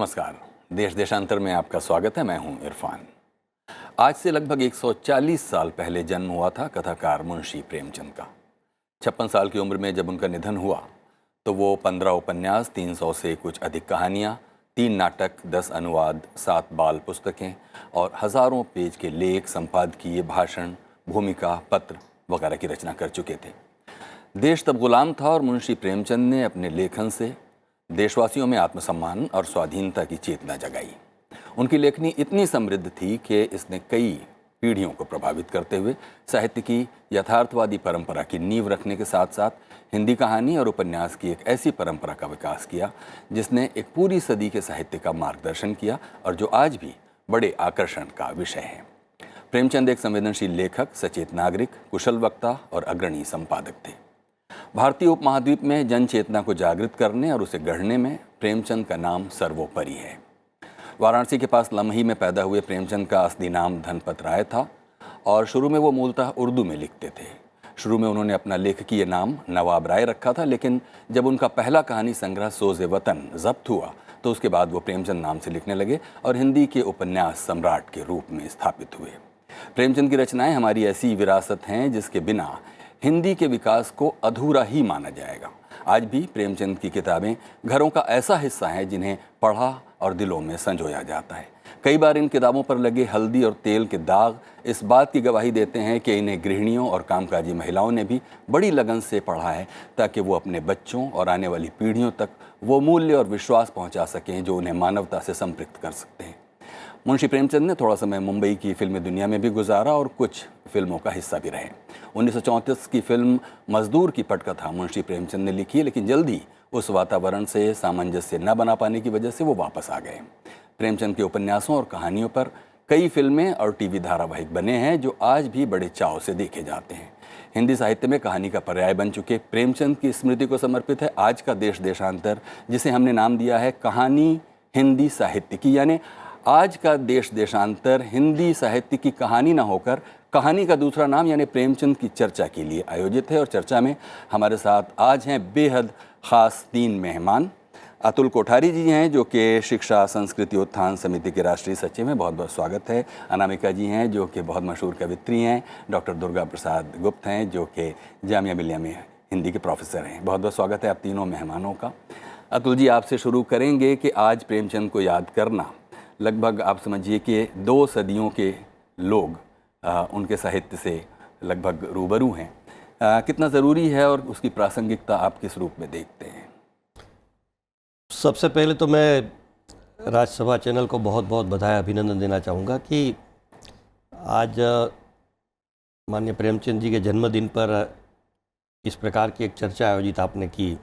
नमस्कार। देश देशांतर में आपका स्वागत है। मैं हूं इरफान। आज से लगभग 140 साल पहले जन्म हुआ था कथाकार मुंशी प्रेमचंद का। 56 साल की उम्र में जब उनका निधन हुआ तो वो 15 उपन्यास, 300 से कुछ अधिक कहानियाँ, 3 नाटक, 10 अनुवाद, 7 बाल पुस्तकें और हज़ारों पेज के लेख, संपादकीय, भाषण, भूमिका, पत्र वगैरह की रचना कर चुके थे। देश तब गुलाम था और मुंशी प्रेमचंद ने अपने लेखन से देशवासियों में आत्मसम्मान और स्वाधीनता की चेतना जगाई। उनकी लेखनी इतनी समृद्ध थी कि इसने कई पीढ़ियों को प्रभावित करते हुए साहित्य की यथार्थवादी परंपरा की नींव रखने के साथ साथ हिंदी कहानी और उपन्यास की एक ऐसी परंपरा का विकास किया जिसने एक पूरी सदी के साहित्य का मार्गदर्शन किया और जो आज भी बड़े आकर्षण का विषय है। प्रेमचंद एक संवेदनशील लेखक, सचेत नागरिक, कुशल वक्ता और अग्रणी संपादक थे। भारतीय उपमहाद्वीप में जन चेतना को जागृत करने और उसे गढ़ने में प्रेमचंद का नाम सर्वोपरि है। वाराणसी के पास लम्ही में पैदा हुए प्रेमचंद का असली नाम धनपत राय था और शुरू में वो मूलतः उर्दू में लिखते थे। शुरू में उन्होंने अपना लेखकीय नाम नवाब राय रखा था, लेकिन जब उनका पहला कहानी संग्रह सोज़े वतन जब्त हुआ तो उसके बाद वो प्रेमचंद नाम से लिखने लगे और हिंदी के उपन्यास सम्राट के रूप में स्थापित हुए। प्रेमचंद की रचनाएं हमारी ऐसी विरासत हैं जिसके बिना हिंदी के विकास को अधूरा ही माना जाएगा। आज भी प्रेमचंद की किताबें घरों का ऐसा हिस्सा हैं जिन्हें पढ़ा और दिलों में संजोया जाता है। कई बार इन किताबों पर लगे हल्दी और तेल के दाग इस बात की गवाही देते हैं कि इन्हें गृहिणियों और कामकाजी महिलाओं ने भी बड़ी लगन से पढ़ा है ताकि वो अपने बच्चों और आने वाली पीढ़ियों तक वो मूल्य और विश्वास पहुंचा सकें जो उन्हें मानवता से संपृक्त कर सकते हैं। मुंशी प्रेमचंद ने थोड़ा समय मुंबई की फिल्मी दुनिया में भी गुजारा और कुछ फिल्मों का हिस्सा भी रहे। 1934 की फिल्म मजदूर की पटकथा मुंशी प्रेमचंद ने लिखी, लेकिन जल्दी उस वातावरण से सामंजस्य न बना पाने की वजह से वो वापस आ गए। प्रेमचंद के उपन्यासों और कहानियों पर कई फिल्में और टीवी धारावाहिक बने हैं जो आज भी बड़े चाव से देखे जाते हैं। हिंदी साहित्य में कहानी का पर्याय बन चुके प्रेमचंद की स्मृति को समर्पित है आज का देश देशांतर, जिसे हमने नाम दिया है कहानी हिंदी साहित्य की। यानी आज का देश देशांतर हिंदी साहित्य की कहानी ना होकर कहानी का दूसरा नाम यानी प्रेमचंद की चर्चा के लिए आयोजित है। और चर्चा में हमारे साथ आज हैं बेहद ख़ास 3 मेहमान। अतुल कोठारी जी हैं जो कि शिक्षा संस्कृति उत्थान समिति के राष्ट्रीय सचिव हैं, बहुत बहुत स्वागत है। अनामिका जी हैं जो कि बहुत मशहूर कवित्री हैं। डॉक्टर दुर्गा प्रसाद गुप्त हैं जो कि जामिया मिलिया में हिंदी के प्रोफेसर हैं। बहुत बहुत स्वागत है आप तीनों मेहमानों का। अतुल जी, आपसे शुरू करेंगे कि आज प्रेमचंद को याद करना लगभग आप समझिए कि 2 सदियों के लोग उनके साहित्य से लगभग रूबरू हैं। कितना ज़रूरी है और उसकी प्रासंगिकता आप किस रूप में देखते हैं? सबसे पहले तो मैं राज्यसभा चैनल को बहुत बहुत बधाई अभिनंदन देना चाहूँगा कि आज माननीय प्रेमचंद जी के जन्मदिन पर इस प्रकार की एक चर्चा आयोजित आपने की,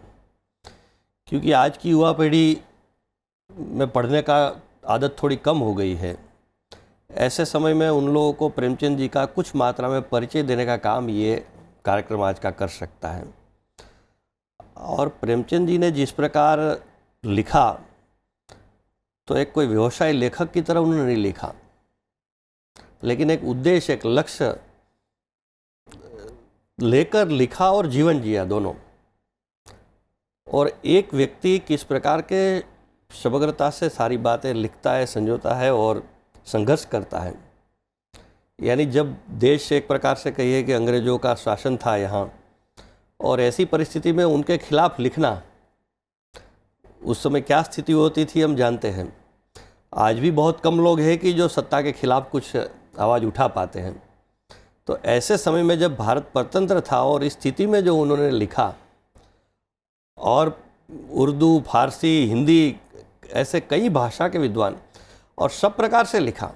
क्योंकि आज की युवा पीढ़ी में पढ़ने का आदत थोड़ी कम हो गई है। ऐसे समय में उन लोगों को प्रेमचंद जी का कुछ मात्रा में परिचय देने का काम ये कार्यक्रम आज का कर सकता है। और प्रेमचंद जी ने जिस प्रकार लिखा तो एक कोई व्यवसाय लेखक की तरह उन्होंने नहीं लिखा, लेकिन एक उद्देश्य, एक लक्ष्य लेकर लिखा और जीवन जिया दोनों। और एक व्यक्ति किस प्रकार के समग्रता से सारी बातें लिखता है, संजोता है और संघर्ष करता है। यानी जब देश एक प्रकार से कहिए कि अंग्रेज़ों का शासन था यहाँ, और ऐसी परिस्थिति में उनके खिलाफ लिखना, उस समय क्या स्थिति होती थी हम जानते हैं। आज भी बहुत कम लोग हैं कि जो सत्ता के खिलाफ कुछ आवाज़ उठा पाते हैं। तो ऐसे समय में जब भारत परतंत्र था और इस स्थिति में जो उन्होंने लिखा, और उर्दू, फारसी, हिंदी ऐसे कई भाषा के विद्वान और सब प्रकार से लिखा,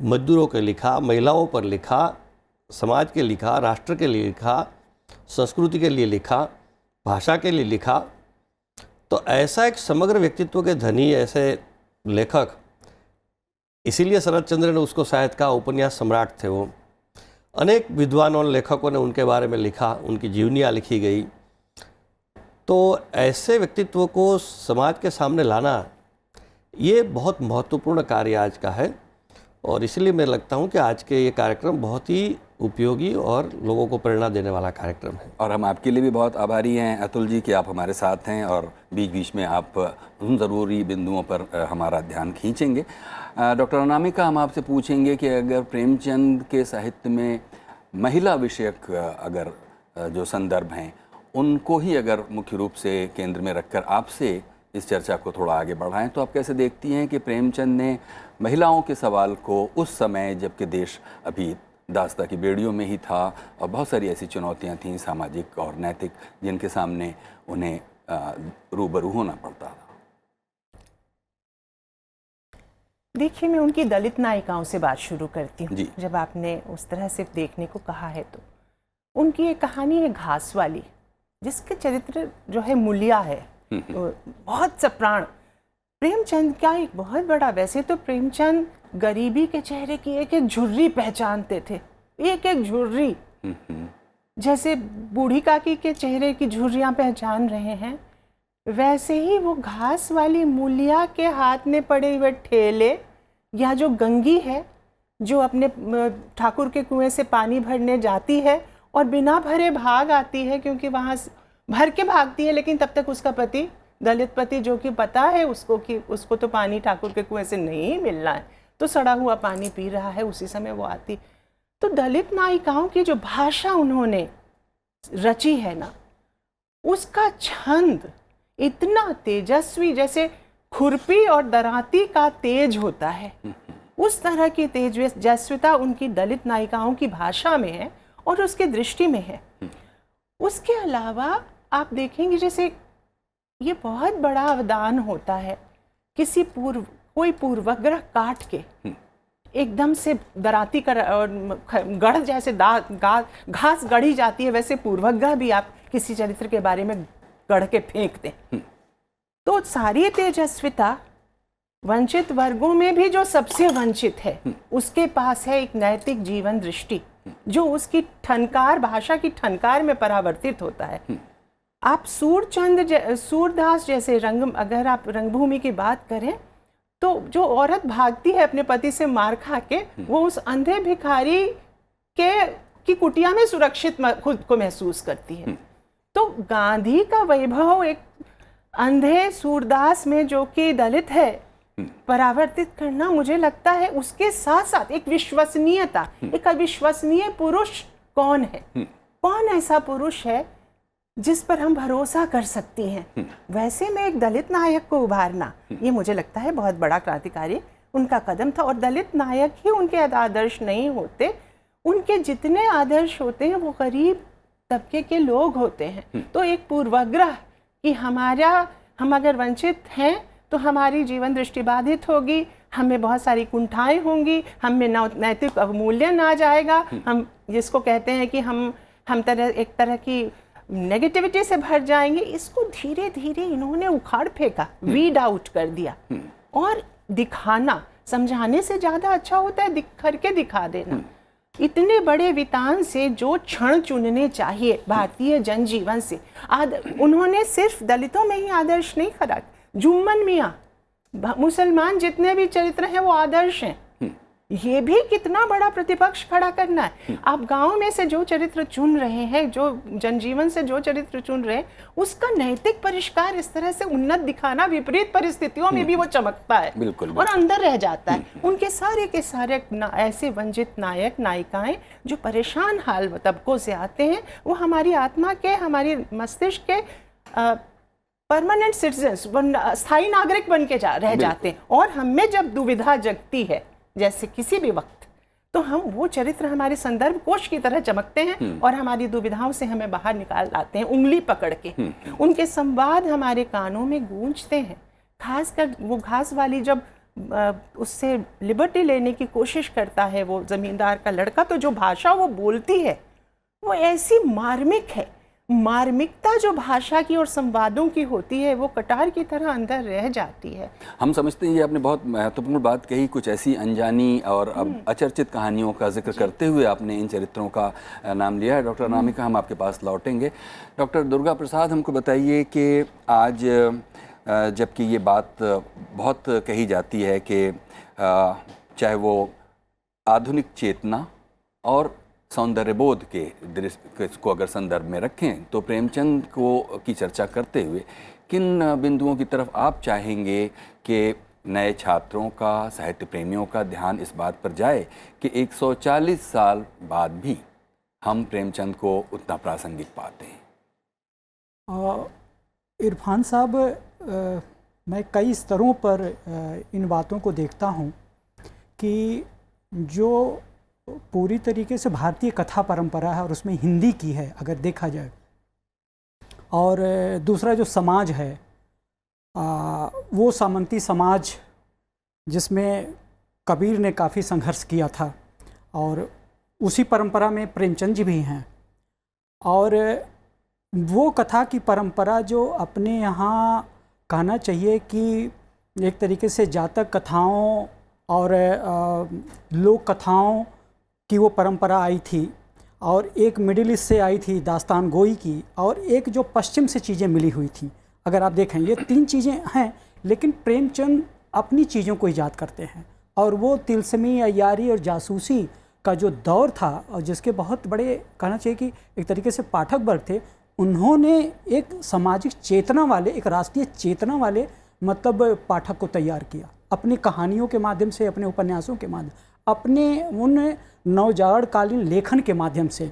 मजदूरों के लिखा, महिलाओं पर लिखा, समाज के लिखा, राष्ट्र के लिए लिखा, संस्कृति के लिए लिखा, भाषा के लिए लिखा। तो ऐसा एक समग्र व्यक्तित्व के धनी ऐसे लेखक, इसीलिए शरद चंद्र ने उसको शायद कहा उपन्यास सम्राट थे वो। अनेक विद्वानों और लेखकों ने उनके बारे में लिखा, उनकी जीवनियाँ लिखी गई। तो ऐसे व्यक्तित्व को समाज के सामने लाना ये बहुत महत्वपूर्ण कार्य आज का है। और इसलिए मैं लगता हूँ कि आज के ये कार्यक्रम बहुत ही उपयोगी और लोगों को प्रेरणा देने वाला कार्यक्रम है। और हम आपके लिए भी बहुत आभारी हैं अतुल जी कि आप हमारे साथ हैं और बीच बीच में आप उन ज़रूरी बिंदुओं पर हमारा ध्यान खींचेंगे। डॉक्टर अनामिका, हम आपसे पूछेंगे कि अगर प्रेमचंद के साहित्य में महिला विषयक अगर जो संदर्भ हैं उनको ही अगर मुख्य रूप से केंद्र में रखकर आपसे इस चर्चा को थोड़ा आगे बढ़ाएं, तो आप कैसे देखती हैं कि प्रेमचंद ने महिलाओं के सवाल को उस समय, जबकि देश अभी दास्ता की बेड़ियों में ही था और बहुत सारी ऐसी चुनौतियां थीं सामाजिक और नैतिक जिनके सामने उन्हें रूबरू होना पड़ता था? देखिए, मैं उनकी दलित नायिकाओं से बात शुरू करती हूँ। जी। जब आपने उस तरह से देखने को कहा है तो उनकी एक कहानी है घास वाली, जिसके चरित्र जो है मूलिया है, बहुत सप्राण। प्रेमचंद का एक बहुत बड़ा, वैसे तो प्रेमचंद गरीबी के चेहरे की एक एक झुर्री पहचानते थे, एक एक झुर्री, जैसे बूढ़ी काकी के चेहरे की झुर्रियाँ पहचान रहे हैं, वैसे ही वो घास वाली मूलिया के हाथ में पड़े हुए ठेले, या जो गंगी है जो अपने ठाकुर के कुएं से पानी भरने जाती है और बिना भरे भाग आती है, क्योंकि वहाँ भर के भागती है, लेकिन तब तक उसका पति, दलित पति, जो कि पता है उसको कि उसको तो पानी ठाकुर के कुएं से नहीं मिलना है, तो सड़ा हुआ पानी पी रहा है, उसी समय वो आती। तो दलित नायिकाओं की जो भाषा उन्होंने रची है ना, उसका छंद इतना तेजस्वी, जैसे खुरपी और दराती का तेज होता है, उस तरह की तेजस्विता उनकी दलित नायिकाओं की भाषा में है और उसके दृष्टि में है। उसके अलावा आप देखेंगे, जैसे ये बहुत बड़ा अवदान होता है किसी कोई पूर्वग्रह काट के एकदम से दराती कर और गढ़ जैसे घास गढ़ी जाती है, वैसे पूर्वग्रह भी आप किसी चरित्र के बारे में गढ़ के फेंक दें। तो सारी तेजस्विता वंचित वर्गों में भी जो सबसे वंचित है उसके पास है एक नैतिक जीवन दृष्टि, जो उसकी ठनकार, भाषा की ठनकार में परावर्तित होता है। आप सूरदास जैसे अगर आप रंगभूमि की बात करें, तो जो औरत भागती है अपने पति से मार खा के, वो उस अंधे भिखारी की कुटिया में सुरक्षित खुद को महसूस करती है। तो गांधी का वैभव एक अंधे सूरदास में, जो कि दलित है, परावर्तित करना, मुझे लगता है उसके साथ साथ एक विश्वसनीयता, एक अविश्वसनीय पुरुष कौन है, कौन ऐसा पुरुष है जिस पर हम भरोसा कर सकती हैं। वैसे में एक दलित नायक को उभारना, ये मुझे लगता है बहुत बड़ा क्रांतिकारी उनका कदम था। और दलित नायक ही उनके आदर्श नहीं होते, उनके जितने आदर्श होते हैं वो गरीब तबके के लोग होते हैं। तो एक पूर्वाग्रह कि हम अगर वंचित हैं तो हमारी जीवन दृष्टि बाधित होगी, हमें बहुत सारी कुंठाएं होंगी, हमें नैतिक अवमूल्यन आ जाएगा, हम जिसको कहते हैं कि हम एक तरह की नेगेटिविटी से भर जाएंगे। इसको धीरे धीरे इन्होंने उखाड़ फेंका, वीड आउट कर दिया। और दिखाना, समझाने से ज़्यादा अच्छा होता है करके दिखा देना। इतने बड़े वितान से जो क्षण चुनने चाहिए भारतीय जनजीवन से, उन्होंने सिर्फ दलितों में ही आदर्श नहीं खड़ा, जुम्मन मियाँ, मुसलमान जितने भी चरित्र हैं वो आदर्श हैं। ये भी कितना बड़ा प्रतिपक्ष खड़ा करना है। आप गांव में से जो चरित्र चुन रहे हैं, जो जनजीवन से जो चरित्र चुन रहे हैं, उसका नैतिक परिष्कार इस तरह से उन्नत दिखाना, विपरीत परिस्थितियों में भी वो चमकता है। बिल्कुल, और अंदर रह जाता है। उनके सारे के सारे ऐसे वंचित नायक नायिकाएं जो परेशान हाल तबकों से आते हैं, वो हमारी आत्मा के, हमारी मस्तिष्क के परमानेंट सिटीजन्स, स्थायी नागरिक बन के रह जाते हैं। और हमें जब दुविधा जगती है जैसे किसी भी वक्त, तो हम वो चरित्र हमारे संदर्भ कोश की तरह चमकते हैं और हमारी दुविधाओं से हमें बाहर निकाल लाते हैं उंगली पकड़ के। उनके संवाद हमारे कानों में गूंजते हैं। खासकर वो घास वाली, जब उससे लिबर्टी लेने की कोशिश करता है वो जमींदार का लड़का, तो जो भाषा वो बोलती है वो ऐसी मार्मिक है। मार्मिकता जो भाषा की और संवादों की होती है, वो कटार की तरह अंदर रह जाती है। हम समझते हैं, ये आपने बहुत महत्वपूर्ण बात कही, कुछ ऐसी अनजानी और अब अचर्चित कहानियों का जिक्र करते हुए आपने इन चरित्रों का नाम लिया है। डॉक्टर अनामिका, हम आपके पास लौटेंगे। डॉक्टर दुर्गा प्रसाद, हमको बताइए कि आज जबकि ये बात बहुत कही जाती है कि चाहे वो आधुनिक चेतना और सौंदर्यबोध के दृश्य को अगर संदर्भ में रखें तो प्रेमचंद को की चर्चा करते हुए किन बिंदुओं की तरफ आप चाहेंगे कि नए छात्रों का, साहित्य प्रेमियों का ध्यान इस बात पर जाए कि 140 साल बाद भी हम प्रेमचंद को उतना प्रासंगिक पाते हैं? इरफान साहब, मैं कई स्तरों पर इन बातों को देखता हूँ कि जो पूरी तरीके से भारतीय कथा परंपरा है और उसमें हिंदी की है अगर देखा जाए, और दूसरा जो समाज है वो सामंती समाज जिसमें कबीर ने काफ़ी संघर्ष किया था, और उसी परंपरा में प्रेमचंद जी भी हैं। और वो कथा की परंपरा जो अपने यहाँ कहना चाहिए कि एक तरीके से जातक कथाओं और लोक कथाओं की वो परंपरा आई थी, और एक मिडिल ईस्ट से आई थी दास्तान गोई की, और एक जो पश्चिम से चीज़ें मिली हुई थी। अगर आप देखें ये तीन चीज़ें हैं, लेकिन प्रेमचंद अपनी चीज़ों को ईजाद करते हैं। और वो तिलस्मी, अय्यारी और जासूसी का जो दौर था, और जिसके बहुत बड़े कहना चाहिए कि एक तरीके से पाठक वर्ग थे, उन्होंने एक सामाजिक चेतना वाले, एक राष्ट्रीय चेतना वाले मतलब पाठक को तैयार किया अपनी कहानियों के माध्यम से, अपने उपन्यासों के माध्यम, अपने उन नवजागरणकालीन लेखन के माध्यम से।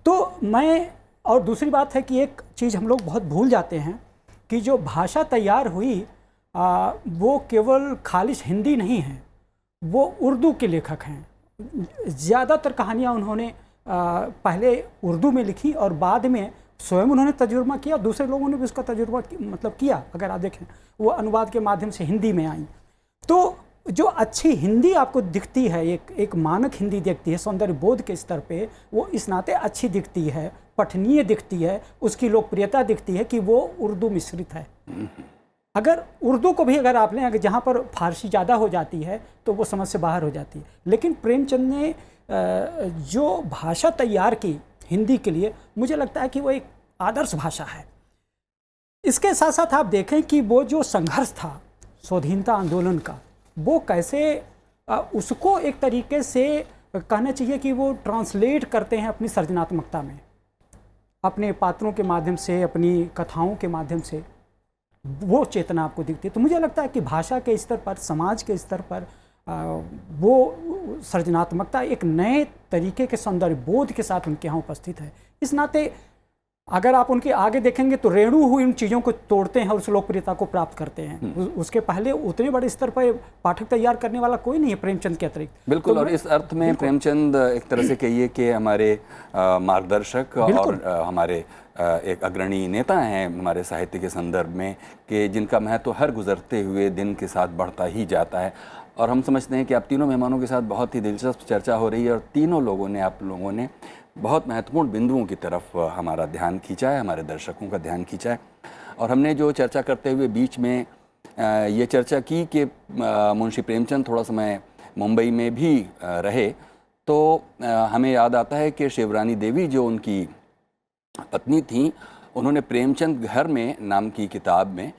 तो मैं, और दूसरी बात है कि एक चीज़ हम लोग बहुत भूल जाते हैं कि जो भाषा तैयार हुई वो केवल खालिश हिंदी नहीं है, वो उर्दू के लेखक हैं। ज़्यादातर कहानियाँ उन्होंने पहले उर्दू में लिखी और बाद में स्वयं उन्होंने तजुर्बा किया, दूसरे लोगों ने भी उसका तजुर्बा मतलब किया। अगर आप देखें वो अनुवाद के माध्यम से हिंदी में आई। तो जो अच्छी हिंदी आपको दिखती है, एक मानक हिंदी दिखती है सौंदर्य बोध के स्तर पे, वो इस नाते अच्छी दिखती है, पठनीय दिखती है, उसकी लोकप्रियता दिखती है कि वो उर्दू मिश्रित है। अगर उर्दू को भी अगर आप लें, अगर जहाँ पर फारसी ज़्यादा हो जाती है तो वो समझ से बाहर हो जाती है। लेकिन प्रेमचंद ने जो भाषा तैयार की हिंदी के लिए, मुझे लगता है कि वो एक आदर्श भाषा है। इसके साथ साथ आप देखें कि वो जो संघर्ष था स्वाधीनता आंदोलन का, वो कैसे उसको एक तरीके से कहना चाहिए कि वो ट्रांसलेट करते हैं अपनी सृजनात्मकता में, अपने पात्रों के माध्यम से, अपनी कथाओं के माध्यम से वो चेतना आपको दिखती है। तो मुझे लगता है कि भाषा के स्तर पर, समाज के स्तर पर वो सृजनात्मकता एक नए तरीके के सौंदर्य बोध के साथ उनके यहाँ उपस्थित है। इस नाते अगर आप उनके आगे देखेंगे तो रेणु हुई उन चीज़ों को तोड़ते हैं और उस लोकप्रियता को प्राप्त करते हैं। उसके पहले उतने बड़े स्तर पर पाठक तैयार करने वाला कोई नहीं है प्रेमचंद के अतिरिक्त। बिल्कुल। तो और इस अर्थ में प्रेमचंद एक तरह से कहिए कि हमारे मार्गदर्शक और हमारे एक अग्रणी नेता हैं हमारे साहित्य के संदर्भ में, कि जिनका महत्व हर गुजरते हुए दिन के साथ बढ़ता ही जाता है। और हम समझते हैं कि आप तीनों मेहमानों के साथ बहुत ही दिलचस्प चर्चा हो रही है, और तीनों लोगों ने, आप लोगों ने बहुत महत्वपूर्ण बिंदुओं की तरफ हमारा ध्यान खींचा है, हमारे दर्शकों का ध्यान खींचा है। और हमने जो चर्चा करते हुए बीच में ये चर्चा की कि मुंशी प्रेमचंद थोड़ा समय मुंबई में भी रहे, तो हमें याद आता है कि शिवरानी देवी जो उनकी पत्नी थी, उन्होंने प्रेमचंद घर में नाम की किताब में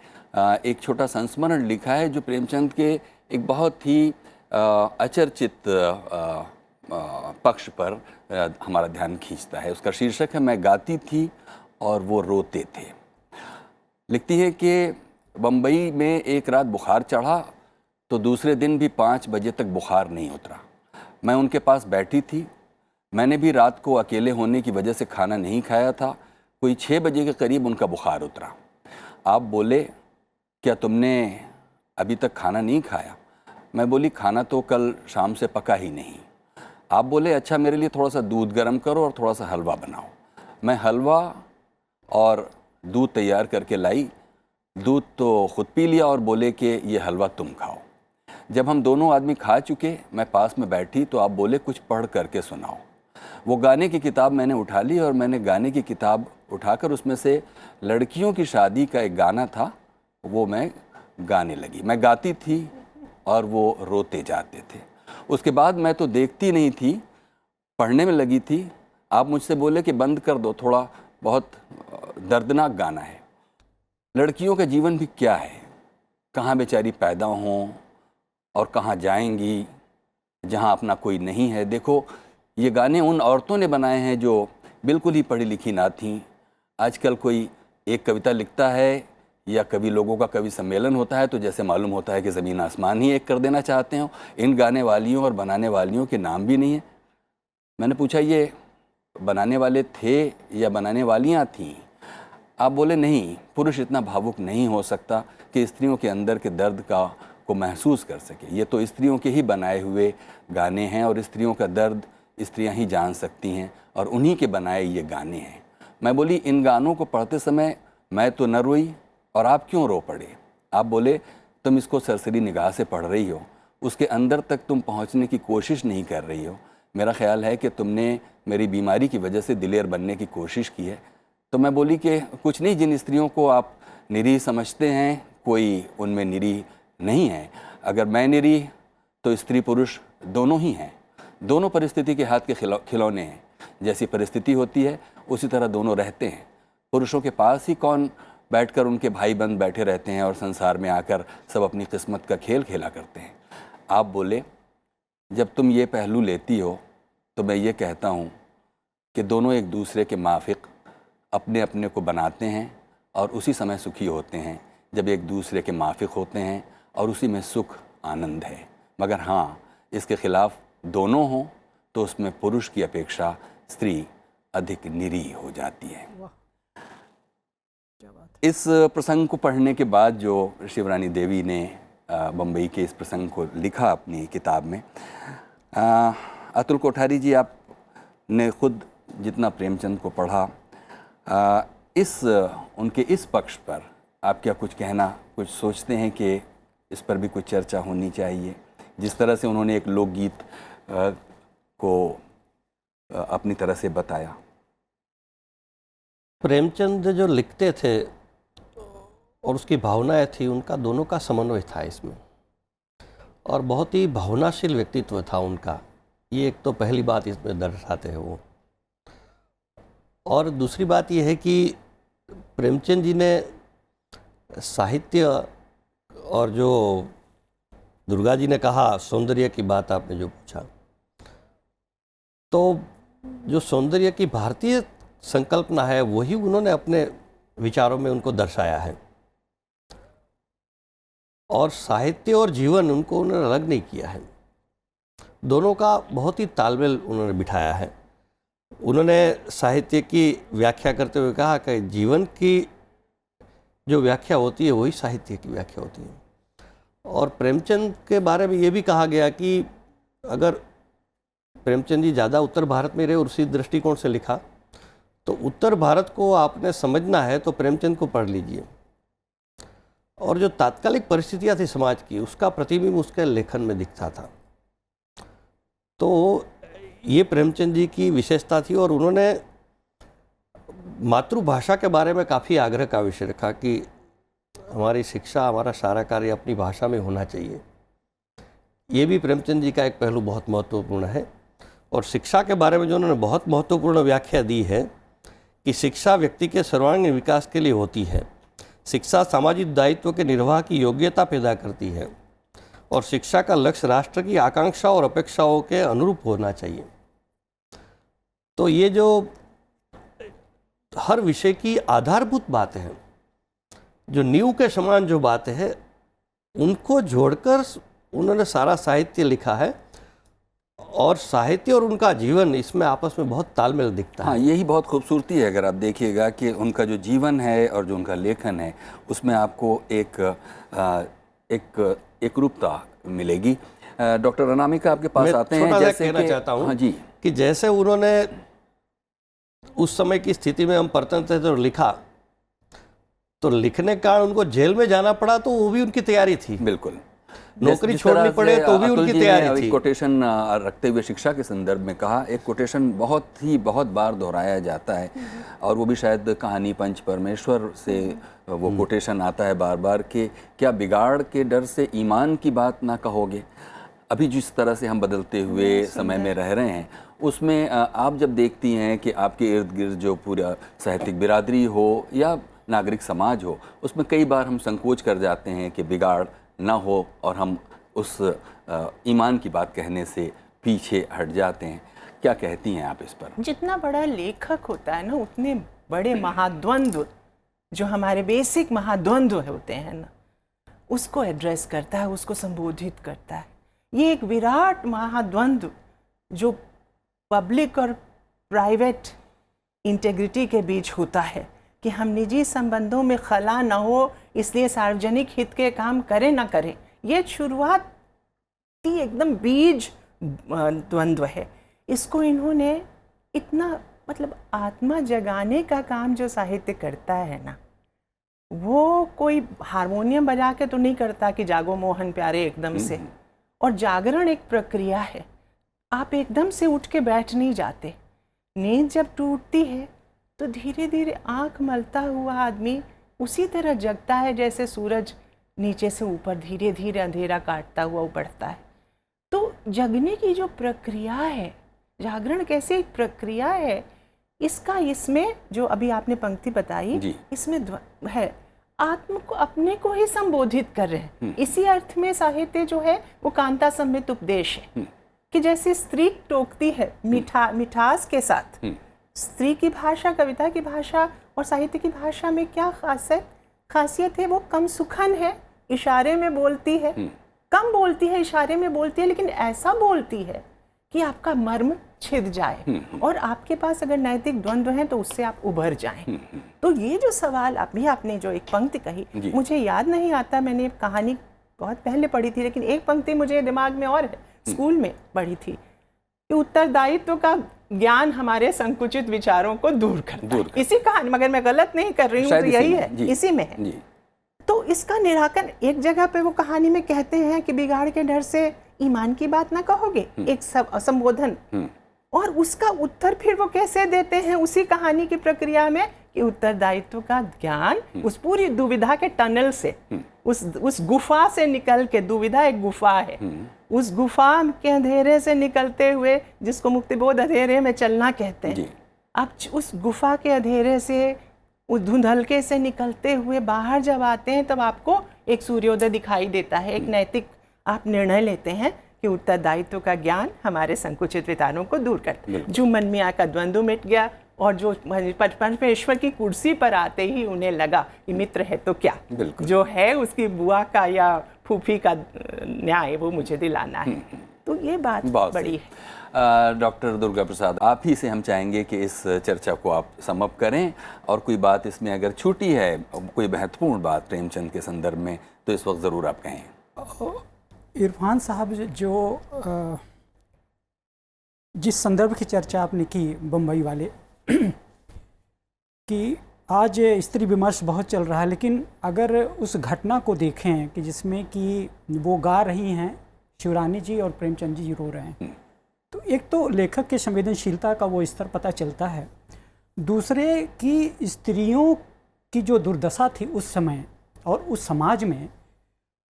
एक छोटा संस्मरण लिखा है जो प्रेमचंद के एक बहुत ही अचर्चित पक्ष पर हमारा ध्यान खींचता है। उसका शीर्षक है मैं गाती थी और वो रोते थे। लिखती है कि बम्बई में एक रात बुखार चढ़ा तो दूसरे दिन भी 5 बजे तक बुखार नहीं उतरा। मैं उनके पास बैठी थी। मैंने भी रात को अकेले होने की वजह से खाना नहीं खाया था। कोई 6 बजे के करीब उनका बुखार उतरा। आप बोले क्या तुमने अभी तक खाना नहीं खाया? मैं बोली खाना तो कल शाम से पका ही नहीं। आप बोले अच्छा मेरे लिए थोड़ा सा दूध गर्म करो और थोड़ा सा हलवा बनाओ। मैं हलवा और दूध तैयार करके लाई। दूध तो खुद पी लिया और बोले कि ये हलवा तुम खाओ। जब हम दोनों आदमी खा चुके, मैं पास में बैठी तो आप बोले कुछ पढ़ करके सुनाओ। वो गाने की किताब मैंने उठा ली और मैंने गाने की किताब उठाकर उसमें से लड़कियों की शादी का एक गाना था, वो मैं गाने लगी। मैं गाती थी और वो रोते जाते थे। उसके बाद मैं तो देखती नहीं थी, पढ़ने में लगी थी। आप मुझसे बोले कि बंद कर दो, थोड़ा बहुत दर्दनाक गाना है। लड़कियों का जीवन भी क्या है, कहाँ बेचारी पैदा हों और कहाँ जाएंगी जहाँ अपना कोई नहीं है। देखो ये गाने उन औरतों ने बनाए हैं जो बिल्कुल ही पढ़ी लिखी ना थीं। आजकल कोई एक कविता लिखता है या कभी लोगों का कवि सम्मेलन होता है तो जैसे मालूम होता है कि ज़मीन आसमान ही एक कर देना चाहते हो। इन गाने वालियों और बनाने वालियों के नाम भी नहीं है। मैंने पूछा ये बनाने वाले थे या बनाने वालियाँ थीं? आप बोले नहीं, पुरुष इतना भावुक नहीं हो सकता कि स्त्रियों के अंदर के दर्द को महसूस कर सके। ये तो स्त्रियों के ही बनाए हुए गाने हैं और स्त्रियों का दर्द स्त्रियां ही जान सकती हैं और उन्हीं के बनाए ये गाने हैं। मैं बोली इन गानों को पढ़ते समय मैं तो न रोई और आप क्यों रो पड़े? आप बोले तुम इसको सरसरी निगाह से पढ़ रही हो, उसके अंदर तक तुम पहुंचने की कोशिश नहीं कर रही हो। मेरा ख्याल है कि तुमने मेरी बीमारी की वजह से दिलेर बनने की कोशिश की है। तो मैं बोली कि कुछ नहीं, जिन स्त्रियों को आप निरीह समझते हैं कोई उनमें निरीह नहीं है। अगर मैं निरीह तो स्त्री पुरुष दोनों ही हैं, दोनों परिस्थिति के हाथ के खिलौने हैं। जैसी परिस्थिति होती है उसी तरह दोनों रहते हैं। पुरुषों के पास ही कौन बैठकर उनके भाई बंद बैठे रहते हैं और संसार में आकर सब अपनी किस्मत का खेल खेला करते हैं। आप बोले जब तुम ये पहलू लेती हो तो मैं ये कहता हूँ कि दोनों एक दूसरे के माफिक अपने अपने को बनाते हैं और उसी समय सुखी होते हैं जब एक दूसरे के माफिक होते हैं और उसी में सुख आनंद है। मगर हाँ, इसके खिलाफ दोनों हों तो उसमें पुरुष की अपेक्षा स्त्री अधिक निरीह हो जाती है। इस प्रसंग को पढ़ने के बाद जो शिवरानी देवी ने बम्बई के इस प्रसंग को लिखा अपनी किताब में, अतुल कोठारी जी आपने खुद जितना प्रेमचंद को पढ़ा, उनके इस पक्ष पर आप क्या कुछ कहना, कुछ सोचते हैं कि इस पर भी कुछ चर्चा होनी चाहिए? जिस तरह से उन्होंने एक लोकगीत को अपनी तरह से बताया। प्रेमचंद जो लिखते थे और उसकी भावनाएं थी, उनका दोनों का समन्वय था इसमें, और बहुत ही भावनाशील व्यक्तित्व था उनका। ये एक तो पहली बात इसमें दर्शाते हैं वो। और दूसरी बात ये है कि प्रेमचंद जी ने साहित्य और जो दुर्गा जी ने कहा सौंदर्य की बात आपने जो पूछा, तो जो सौंदर्य की भारतीय संकल्पना है वही उन्होंने अपने विचारों में उनको दर्शाया है। और साहित्य और जीवन उनको उन्होंने अलग नहीं किया है, दोनों का बहुत ही तालमेल उन्होंने बिठाया है। उन्होंने साहित्य की व्याख्या करते हुए कहा कि जीवन की जो व्याख्या होती है वही साहित्य की व्याख्या होती है। और प्रेमचंद के बारे में ये भी कहा गया कि अगर प्रेमचंद जी ज़्यादा उत्तर भारत में रहे और उसी दृष्टिकोण से लिखा, तो उत्तर भारत को आपने समझना है तो प्रेमचंद को पढ़ लीजिए। और जो तात्कालिक परिस्थितियाँ थी समाज की, उसका प्रतिबिंब उसके लेखन में दिखता था। तो ये प्रेमचंद जी की विशेषता थी। और उन्होंने मातृभाषा के बारे में काफ़ी आग्रह का विषय रखा कि हमारी शिक्षा, हमारा सारा कार्य अपनी भाषा में होना चाहिए। ये भी प्रेमचंद जी का एक पहलू बहुत महत्वपूर्ण है। और शिक्षा के बारे में जो उन्होंने बहुत महत्वपूर्ण व्याख्या दी है कि शिक्षा व्यक्ति के सर्वांगीण विकास के लिए होती है, शिक्षा सामाजिक दायित्व के निर्वाह की योग्यता पैदा करती है, और शिक्षा का लक्ष्य राष्ट्र की आकांक्षा और अपेक्षाओं के अनुरूप होना चाहिए। तो ये जो हर विषय की आधारभूत बातें हैं, जो नींव के समान जो बातें हैं, उनको जोड़कर उन्होंने सारा साहित्य लिखा है। और साहित्य और उनका जीवन, इसमें आपस में बहुत तालमेल दिखता है। हाँ, यही बहुत खूबसूरती है। अगर आप देखिएगा कि उनका जो जीवन है और जो उनका लेखन है, उसमें आपको एक रूपता मिलेगी। डॉक्टर अनामिका आपके पास आते हैं, जैसे कहना चाहता हूँ, हाँ जी, कि जैसे उन्होंने उस समय की स्थिति में हम पढ़ते थे तो लिखा, तो लिखने का उनको जेल में जाना पड़ा तो वो भी उनकी तैयारी थी। बिल्कुल, नौकरी छोड़नी पड़े तो भी उनकी तैयारी थी। कोटेशन रखते हुए शिक्षा के संदर्भ में कहा, एक कोटेशन बहुत बार दोहराया जाता है, और वो भी शायद कहानी पंच परमेश्वर से वो कोटेशन आता है बार बार कि क्या बिगाड़ के डर से ईमान की बात ना कहोगे। अभी जिस तरह से हम बदलते हुए समय में रह रहे हैं, उसमें आप जब देखती हैं कि आपके इर्द गिर्द जो पूरा साहित्यिक बिरादरी हो या नागरिक समाज हो, उसमें कई बार हम संकोच कर जाते हैं कि बिगाड़ ना हो और हम उस ईमान की बात कहने से पीछे हट जाते हैं। क्या कहती हैं आप इस पर? जितना बड़ा लेखक होता है ना, उतने बड़े महाद्वंद्व, जो हमारे बेसिक महाद्वंद्व होते हैं ना, उसको एड्रेस करता है, उसको संबोधित करता है। ये एक विराट महाद्वंद्व जो पब्लिक और प्राइवेट इंटेग्रिटी के बीच होता है कि हम निजी संबंधों में खला ना हो, इसलिए सार्वजनिक हित के काम करें ना करें। ये शुरुआती एकदम बीज द्वंद्व है। इसको इन्होंने इतना, मतलब आत्मा जगाने का काम जो साहित्य करता है ना, वो कोई हारमोनियम बजा के तो नहीं करता कि जागो मोहन प्यारे एकदम से। और जागरण एक प्रक्रिया है, आप एकदम से उठ के बैठ नहीं जाते। नींद जब टूटती है तो धीरे धीरे आँख मलता हुआ आदमी उसी तरह जगता है जैसे सूरज नीचे से ऊपर धीरे धीरे अंधेरा काटता हुआ बढ़ता है। तो जगने की जो प्रक्रिया है, जागरण कैसे एक प्रक्रिया है, इसका इसमें जो अभी आपने पंक्ति बताई, इसमें है आत्म को, अपने को ही संबोधित कर रहे हैं। इसी अर्थ में साहित्य जो है वो कांता संहित उपदेश है कि जैसे स्त्री टोकती है मिठास के साथ। स्त्री की भाषा, कविता की भाषा और साहित्य की भाषा में क्या खासियत है? वो कम सुखन है, इशारे में बोलती है, कम बोलती है, इशारे में बोलती है, लेकिन ऐसा बोलती है कि आपका मर्म छिद जाए और आपके पास अगर नैतिक द्वंद्व है तो उससे आप उभर जाएं। तो ये जो सवाल अभी आपने जो एक पंक्ति कही, मुझे याद नहीं आता, मैंने कहानी बहुत पहले पढ़ी थी, लेकिन एक पंक्ति मुझे दिमाग में और है, स्कूल में पढ़ी थी कि उत्तरदायित्व का ज्ञान हमारे संकुचित विचारों को दूर करता है। इसी कहानी, मगर मैं गलत नहीं कर रही हूँ, तो यही है, इसी में है। तो इसका निराकरण एक जगह पे वो कहानी में कहते हैं कि बिगाड़ के डर से ईमान की बात ना कहोगे, एक संबोधन। और उसका उत्तर फिर वो कैसे देते हैं उसी कहानी की प्रक्रिया में कि उत्तरदायित्व का ज्ञान उस पूरी दुविधा के टनल से, उस गुफा से निकल के, दुविधा एक गुफा है, उस गुफा के अंधेरे से निकलते हुए, जिसको मुक्तिबोध अंधेरे में चलना कहते हैं, आप उस गुफा के अंधेरे से, उस धुंधलके से निकलते हुए बाहर जब आते हैं तब आपको एक सूर्योदय दिखाई देता है। एक नैतिक आप निर्णय लेते हैं कि उत्तरदायित्व का ज्ञान हमारे संकुचित विचारों को दूर करता है। जो मन मियाँ का द्वंद्व मिट गया और जो परमेश्वर की कुर्सी पर आते ही उन्हें लगा कि मित्र है तो क्या, जो है उसकी बुआ का या फूफी का न्याय वो मुझे दिलाना है। तो ये बात बड़ी है। डॉक्टर दुर्गा प्रसाद, आप ही से हम चाहेंगे कि इस चर्चा को आप समअप करें, और कोई बात इसमें अगर छूटी है, कोई महत्वपूर्ण बात प्रेमचंद के संदर्भ में, तो इस वक्त ज़रूर आप कहें। इरफान साहब, जो जिस संदर्भ की चर्चा आपने की बम्बई वाले कि आज स्त्री विमर्श बहुत चल रहा है, लेकिन अगर उस घटना को देखें कि जिसमें कि वो गा रही हैं, शिवरानी जी और प्रेमचंद जी रो रहे हैं, तो एक तो लेखक के संवेदनशीलता का वो स्तर पता चलता है, दूसरे की स्त्रियों की जो दुर्दशा थी उस समय और उस समाज में,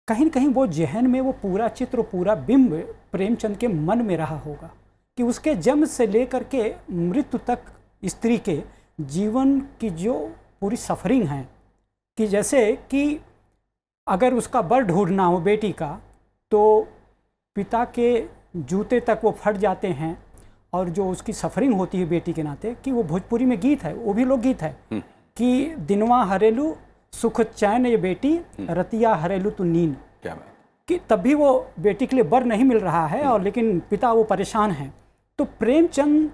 कहीं न कहीं वो जहन में वो पूरा चित्र, पूरा बिंब प्रेमचंद के मन में रहा होगा कि उसके जन्म से लेकर के मृत्यु तक स्त्री के जीवन की जो पूरी सफरिंग है, कि जैसे कि अगर उसका बर ढूंढना हो बेटी का, तो पिता के जूते तक वो फट जाते हैं, और जो उसकी सफरिंग होती है बेटी के नाते, कि वो भोजपुरी में गीत है, वो भी लोकगीत है कि दिनवा हरेलू सुख चैन ये बेटी, रतिया हरेलू तू नींद। क्या बात, कि तब भी वो बेटी के लिए बर नहीं मिल रहा है, और लेकिन पिता वो परेशान हैं। तो प्रेमचंद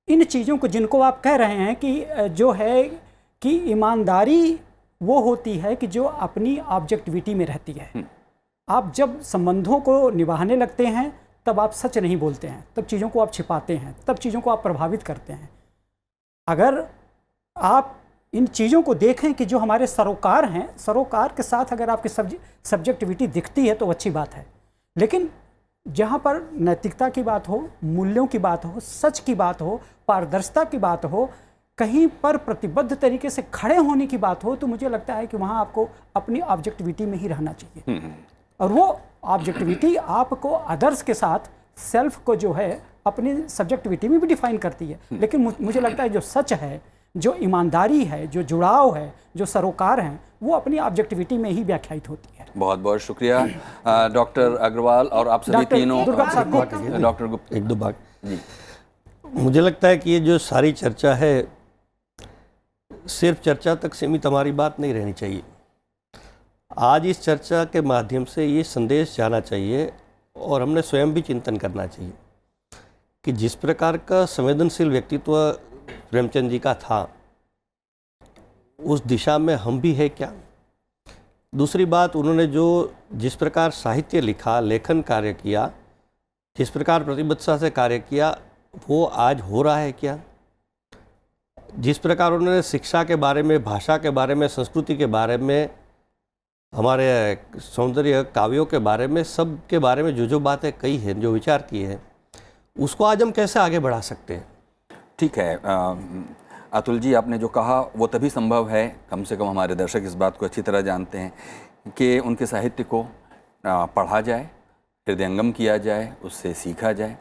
इन चीज़ों को, जिनको आप कह रहे हैं कि जो है कि ईमानदारी वो होती है कि जो अपनी ऑब्जेक्टिविटी में रहती है। आप जब संबंधों को निभाने लगते हैं तब आप सच नहीं बोलते हैं, तब चीज़ों को आप छिपाते हैं, तब चीज़ों को आप प्रभावित करते हैं। अगर आप इन चीज़ों को देखें कि जो हमारे सरोकार हैं, सरोकार के साथ अगर आपकी सब्जेक्टिविटी दिखती है तो अच्छी बात है, लेकिन जहाँ पर नैतिकता की बात हो, मूल्यों की बात हो, सच की बात हो, पारदर्शिता की बात हो, कहीं पर प्रतिबद्ध तरीके से खड़े होने की बात हो, तो मुझे लगता है कि वहाँ आपको अपनी ऑब्जेक्टिविटी में ही रहना चाहिए। और वो ऑब्जेक्टिविटी आपको अदर्स के साथ सेल्फ को जो है अपनी सब्जेक्टिविटी में भी डिफाइन करती है। लेकिन मुझे लगता है जो सच है, जो ईमानदारी है, जो जुड़ाव है, जो सरोकार हैं, वो अपनी ऑब्जेक्टिविटी में ही व्याख्यायित होती है। बहुत बहुत शुक्रिया डॉक्टर अग्रवाल और आप सभी तीनों। डॉक्टर गुप्ता, एक दो बात जी। मुझे लगता है कि ये जो सारी चर्चा है सिर्फ चर्चा तक सीमित हमारी बात नहीं रहनी चाहिए। आज इस चर्चा के माध्यम से ये संदेश जाना चाहिए और हमने स्वयं भी चिंतन करना चाहिए कि जिस प्रकार का संवेदनशील व्यक्तित्व प्रेमचंद जी का था, उस दिशा में हम भी है क्या। दूसरी बात, उन्होंने जिस प्रकार साहित्य लिखा, लेखन कार्य किया, जिस प्रकार प्रतिबद्धता से कार्य किया, वो आज हो रहा है क्या। जिस प्रकार उन्होंने शिक्षा के बारे में, भाषा के बारे में, संस्कृति के बारे में, हमारे सौंदर्य काव्यों के बारे में, सब के बारे में जो बातें कही हैं, जो विचार किए हैं, उसको आज हम कैसे आगे बढ़ा सकते हैं। ठीक है अतुल जी, आपने जो कहा वो तभी संभव है, कम से कम हमारे दर्शक इस बात को अच्छी तरह जानते हैं कि उनके साहित्य को पढ़ा जाए, हृदयंगम किया जाए, उससे सीखा जाए।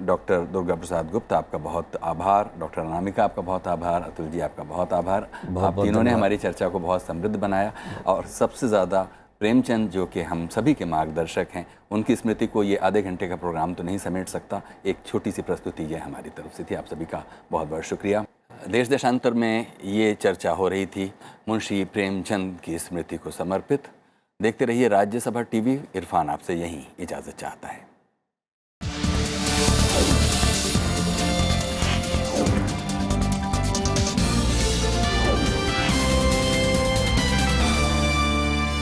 डॉक्टर दुर्गा प्रसाद गुप्त, आपका बहुत आभार। डॉक्टर अनामिका, आपका बहुत आभार। अतुल जी, आपका बहुत आभार। आप तीनों ने हमारी चर्चा को बहुत समृद्ध बनाया और सबसे ज़्यादा प्रेमचंद, जो कि हम सभी के मार्गदर्शक हैं, उनकी स्मृति को ये आधे घंटे का प्रोग्राम तो नहीं समेट सकता। एक छोटी सी प्रस्तुति ये हमारी तरफ से थी। आप सभी का बहुत बहुत शुक्रिया। देश देशांतर में ये चर्चा हो रही थी मुंशी प्रेमचंद की स्मृति को समर्पित। देखते रहिए राज्यसभा टीवी। इरफान आपसे यहीं इजाज़त चाहता है।